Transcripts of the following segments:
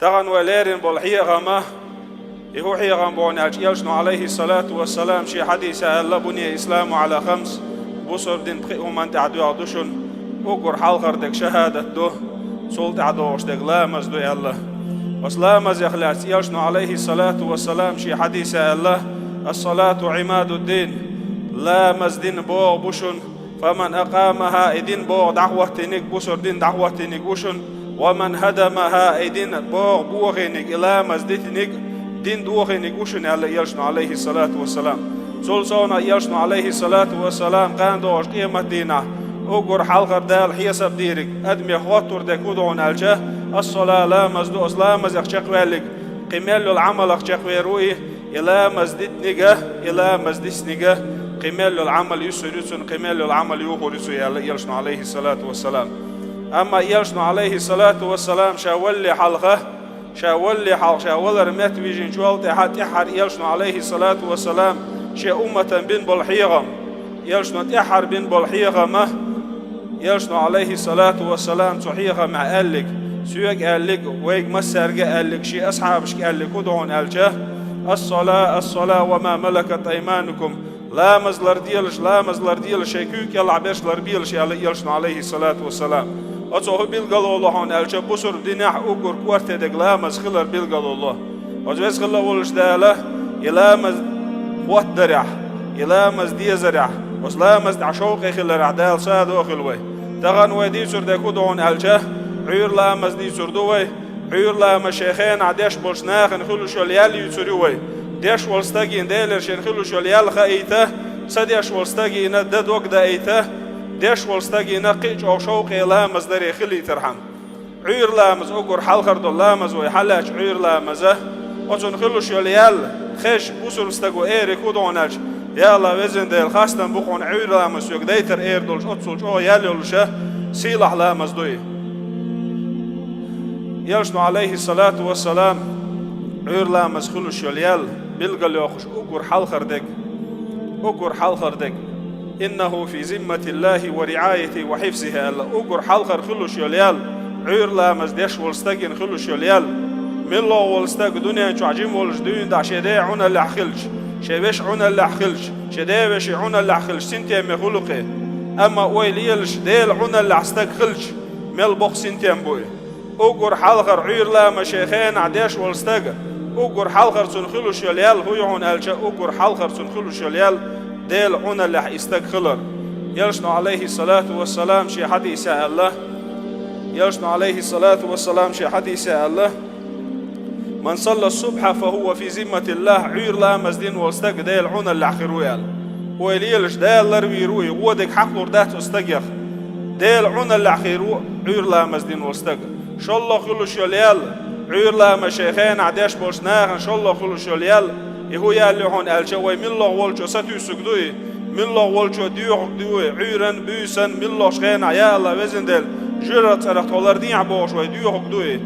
تغن وليرن بالحيغة يهو حيغة بوناج يلشنو عليه الصلاة والسلام شي حديث الله بني إسلام على 5 بصر دين بخيهم أنت عدو عدوشن وقر حلقر دك شهادة دو سلط عدوش دك لامز دو الله وسلامز يخلاص يلشنو عليه الصلاة والسلام شي حديث الله الصلاة عماد الدين لامز دين بوغ بوشن فمن أقامها إدين بوغ دعوة تنك بصر دين دعوة تنك بوشن ومن هدمها إدين بوغ بوغينك إلا مزدتنك دين دوغينك بوشن يلشنو عليه الصلاة والسلام سلسونا يلشنو عليه الصلاة والسلام قان دوش قيمة دينا أقر حلقر دال حيسب ديرك أدمي خواتور دكودون الجه الصلاة لا مزدو أصلا مزيق شقوالك قمال العمل أخشقوي روي إلا مزدتنك إلا مزدسنك قمال العمل يسرسن قمال العمل يغرسو يلشنو عليه الصلاة والسلام أما يلشنو عليه الصلاة والسلام شاولي حلقة شاول رمات بيجين جوال تحت إحر يلشنو عليه الصلاة والسلام شا أمة بن بالحيغم يلشنو تحر بن بالحيغم يلشنو عليه الصلاة والسلام صحيغة مع قالك سيوك قالك ويك مسرق قالك شي أصحابش قالك ودعون الجه الصلاة وما ملكت أيمانكم لا مزلر ديلش يكوك يلعب يشلر بيلش يلشنو عليه الصلاة والسلام أتصوه بيلقالو الله هون الجه بصر ديناح أقر كوارت دق لا مزخلر بيلقالو الله وجوز خلا ولش داله يلامز خوات درع يلامز دي زرع وسلامز دعشوق خلر عدال صاد وخلوي تغن ودي سر دكو دون الجه عير لامز دي سر دوي عير لام شيخين عداش بولشناخن خلو شوليال يسروي ديش ولستاجين ديلر شين خلو شوليال خايته سديش ولستاجين دد وقت ايته ديش ولستاجين قيج او شوق لامز دري خلي ترحم عير لامز اقر حلقر دول لامز ويحلاش عير لامزه وتن خلو شوليال خش بوسر استاجو ايري كودونج يلا وزن ديل خاستن بقون عير لامز يوك ديتر اير دولش اتسولش او ياليولشه سيلح لامز دوي يلشنو عليه الصلاة والسلام عير لامز خلو شوليال بلقى ليوخش أقر حلخر دك إنه في ذمة الله ورعايته وحفظه الله أقر حلخر خلو شوليال عير لامز ديش والستاقين خلو شوليال من الله والستاق دنيا تعجيم والش دون دع شدي عنا اللي حخلش شبش عنا اللي حخلش شدي بش عنا اللي حخلش سنتيم خلقه أما ويليلش ديل عنا اللي حستاق خلش مل بوخ سنتيم بوي أقر حلخر عير لام شيخين عديش والستاق أقر حلخر سنخلو شوليال هو يعون ألجا أقر حلخر سنخلو شوليال ديل عنا اللي حيستاق خلر يلشنو عليه الصلاة والسلام شي حديث الله يلشنو عليه الصلاة والسلام شي حديث الله من صلى الصبح فهو في ذمة الله عير لامز دين والستاق ديل عنا اللي حخرويال ويليلش ديل لروي روي ودك حقلور دات استقيخ ديل عنا اللي حخيرو عير لامز دين والستاق شاء الله خلو شوليال عير لام شيخين عداش بوشناخ إن شاء الله خلو شوليال يهو يالي هون الجوي من الله والجو ستو سجدوي من الله والجو ديوح دوي عيرن بيسن من الله شخين يا الله وزن دل جرت سرقتولر دين عبوش ويديوح دوي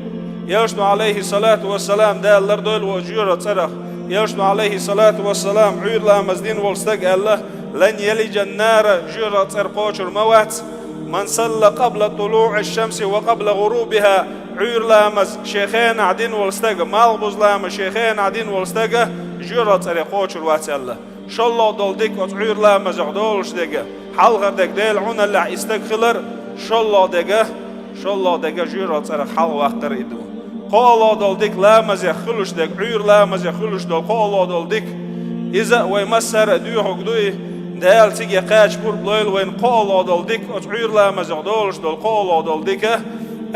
يلشنو عليه الصلاة والسلام دال لردول وجرت سرق يلشنو عليه الصلاة والسلام عير لام زدين والستق الله لن يلج النار جرت سرقوشر موات من صلى قبل طلوع الشمس وقبل غروبها عير لامز شيخين عدين والستاق مالبوز لام شيخين عدين والستاق جرت سرقوشر واتسالة شاء الله دول ديك عير لامز عدولش ديك حلغر ديك ديل عنا اللي استقخلر شاء الله ديك جرت سرق حل وقتر إدو قال دول ديك لامز يخلوش ديك عير لامز يخلوش دول قال دول ديك إذا ويمسر ديوحك دوي دال تيجي قاش بوربلويل وين قال دول ديك عير لامز عدولش دول قال دول ديك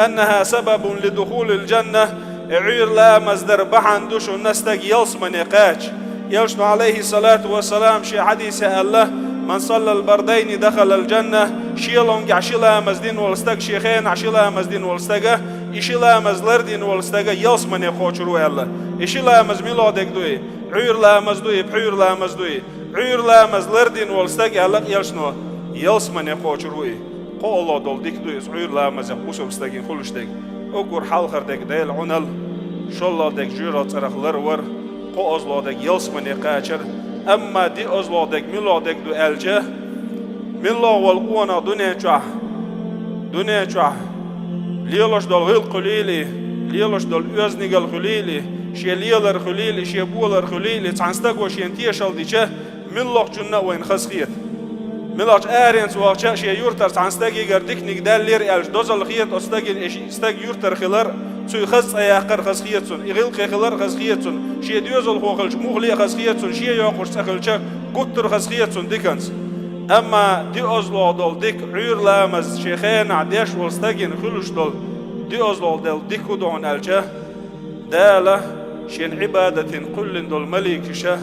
أنها سبب لدخول الجنة عير لامز دربحان دوش النستق يلصمن يقاش يلشنو عليه الصلاة والسلام شي حديث الله من صلى البردين دخل الجنة شيلون عشيلا مزدين والستق شيخين عشيلا مزدين والستقه إشيلا مزلردين والستقه يلصمن يقوشرو الله إشيلا مزميلو ديك دوي عير لامز دوي بحير لامز دوي عير لامز لردين والستقه الله يلشنو يلصمن يقوشرو قول دول ديك دويس عير لامز يقوشو بستقين خلوش ديك أقر حلخر ديك ديل عنل شالله ديك جيرات سرخلر ور قو أزلا ديك يلصمن يقاشر أما دي أزلا ديك ملا ديك دو ألجه ملا والقوانا دنيا چوح ليلش دول غيل قليلي ليلش دول أزنيجل خليلي شي ليلر خليلي شي بولر خليلي تعنستقو شي انتيشل ديشه ملوك جنة وين خسخيت ملاج آرينس وقتها شي يورتر تعنستقي قردك نقدال لير ألش دوزل خيت استق يورتر خلر سو خص أياقر خسخيتون يغلق خلر خسخيتون شي ديوزل خوخلش مغلي خسخيتون شي يوخش تخلش قطر خسخيتون ديكنس أما دي أزلو دول ديك عير لامز شيخين عديش والستقين خلوش دول دي أزلو دول ديكو دون ألجه دالة شين عبادة كل دول مليكشة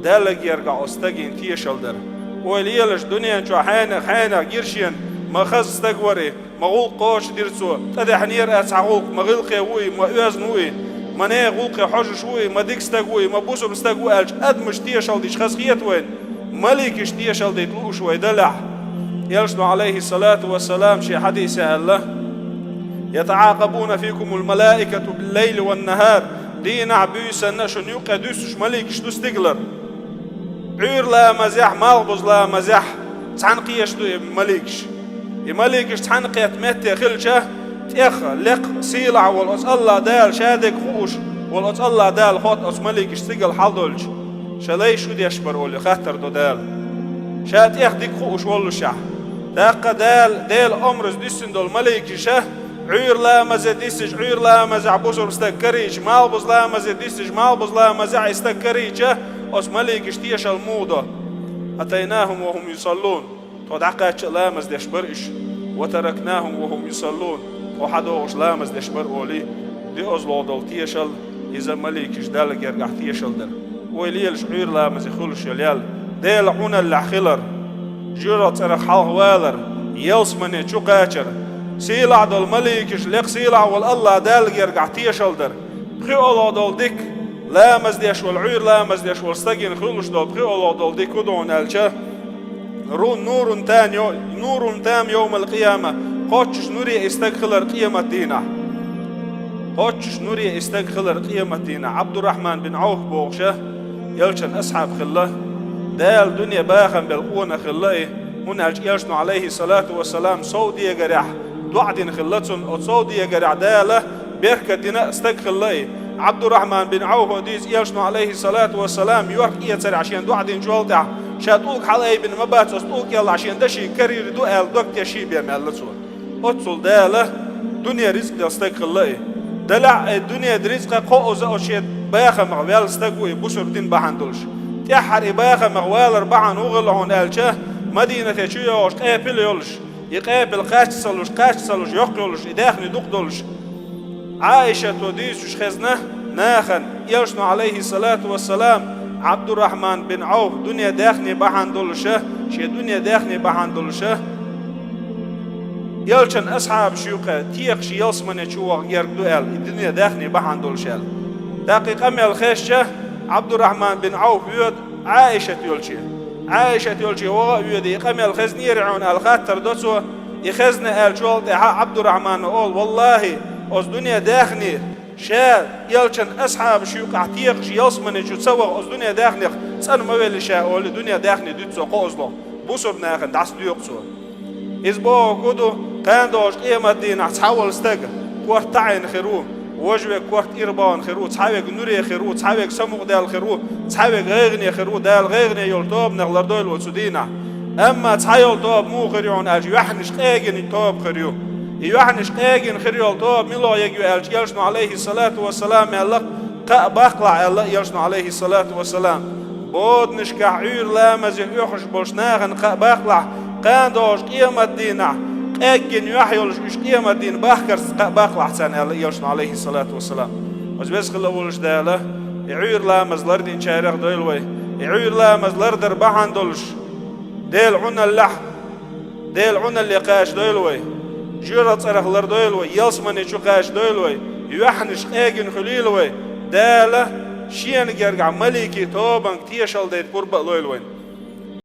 دالة يرجع استقين تيشل در وليلش دنيا شو حينا جيرشين ما خز استقوري ما غول قوش ديرسو تدي حنير أسعقوك ما غلقي وي ما أزن وي ما نه غلقي حجش وي ما ديك استقوي ما بوسم استقوي ألج أدمش تيشل ديش خزخيت وين ملك تيشل دي تلوش ويدلع يلشنو عليه الصلاة والسلام شي حديث الله يتعاقبون فيكم الملائكة بالليل والنهار دين عبيسا نشن يقدسش ملك تستقلر عير لا مزح مالبوز لا مزح تعنقيش ملكش ملكش تعنقيت متى خلشه تيخ لق سيلع والأس الله دال شادك خوش والأس الله دال خط أس ملكش تقل حضلج شلي شو دي يشبر ولي خاطر دو دال شات يخدك خوش ولو شح داق دال أمرز ديسن دول ملك شه عير لا مزة ديسج عير لا مزع بوزر استكريج مالبوز لا مزة ديسج مالبوز لا مزع استكريج أس ملك اشتيش الموضة أتيناهم وهم يصلون تودعقات لا مز يشبرش وتركناهم وهم يصلون وحدوش لا مز يشبر ولي دي أزلو دول تيشل إذا ملك جدالك يرجع تيشل در ويليل شعير لا مزخولش يليال ديل عون العخلر جرت رخ حوالر يلس من شو قاتر سيلع دول ملكش لق سيلع والله دال يرجع تيشل در بخي الله دول ديك لا مزديش والعير لا مزديش والستجين خلوش دول بخي الله دول ديك ودون الجه نور تام يوم القيامة قاتش نوري استغفر قيامة دينا قاتش نوري استغفر قيامة دينا عبد الرحمن بن عوف بوغشه يلشن أصحاب خله دال دنيا باخن بالقونة خله هنا يلشن عليه الصلاة والسلام سودية جرح دوعدين خلتون أو سودية جرح داله بيركة دينا استغفر عبد الرحمن بن عوف وديز يلشن عليه الصلاة والسلام يورك يتسرع عشان دوعدين جولتع شاتوك حلقي بن مبات أستوك يلا عشان دشي كرير دوال دوك تشي بيعمل أتصل داله دنيا رزق يستغفر الله دلع الدنيا درزق قوز أو شيء باخ مغوال استقوي بشر دين بحندلش تحر باخ مغوال أربعة نوغلعون ألشه مدينة تشيوش قابل يولش يقابل قاش صلوش يقولش يداخل يدقدلش عائشة وديس خزنه ناخن يلشنو عليه الصلاة والسلام عبد الرحمن بن عوف دنيا داخني بحندلشه شي دنيا داخني بحندلشه يلشن أصحاب شيوخة تيق شي يلسمن شوق يرقدو الدنيا داخني بحندلشه دقيقة من الخيشة عبد الرحمن بن عوف يود عائشة يولشي وغا يود يقام الخزن يرعون الخاتر دوسو يخزن الجول عبد الرحمن أول والله أز دنيا داخني شا يلشن أصحاب شيوخ عتيق شي يلسمن شو تسوق أز دنيا داخني سأل مويل شا أول دنيا داخني دوتسو قوزلو بوسر ناخن دعس ديوقسو إزبو قدو كان دوش قيمة دين تحول استقر كورت تعين خيرو وجوه كورت إربان خيرو تحاوك نوري خيرو تحاوك سموق دال خيرو تحاوك غيغني خيرو دال غيغني يلطوب نغلر دويل وسودينا أما تحاول طوب مو خيريون ألج يوحنش قاقن طوب خيريو يوحنش قاقن خيريو طوب ملو يجو ألج يلشنو عليه الصلاة والسلام يالله باقلع يالله يلشنو عليه الصلاة والسلام بود نشكع عير لا مزيح يوحش بوشناغن باقلع كان دوش قيمة دينا أجن يحيولش مش قيمة دين باخر باقلع حسن يلشن عليه الصلاة والسلام وزبس خلا ولش داله يعير لا مزلر دين شارع دويلوي يعير لا مزلر در بحن دولش ديل عنا اللح ديل عنا اللي قاش دويلوي جيرة صرخ لر دويلوي يلسمن يشو قاش دويلوي يوحنش أجن خليلوي داله شين يرجع ملكي توبان تيشل ديت قرب دويلوي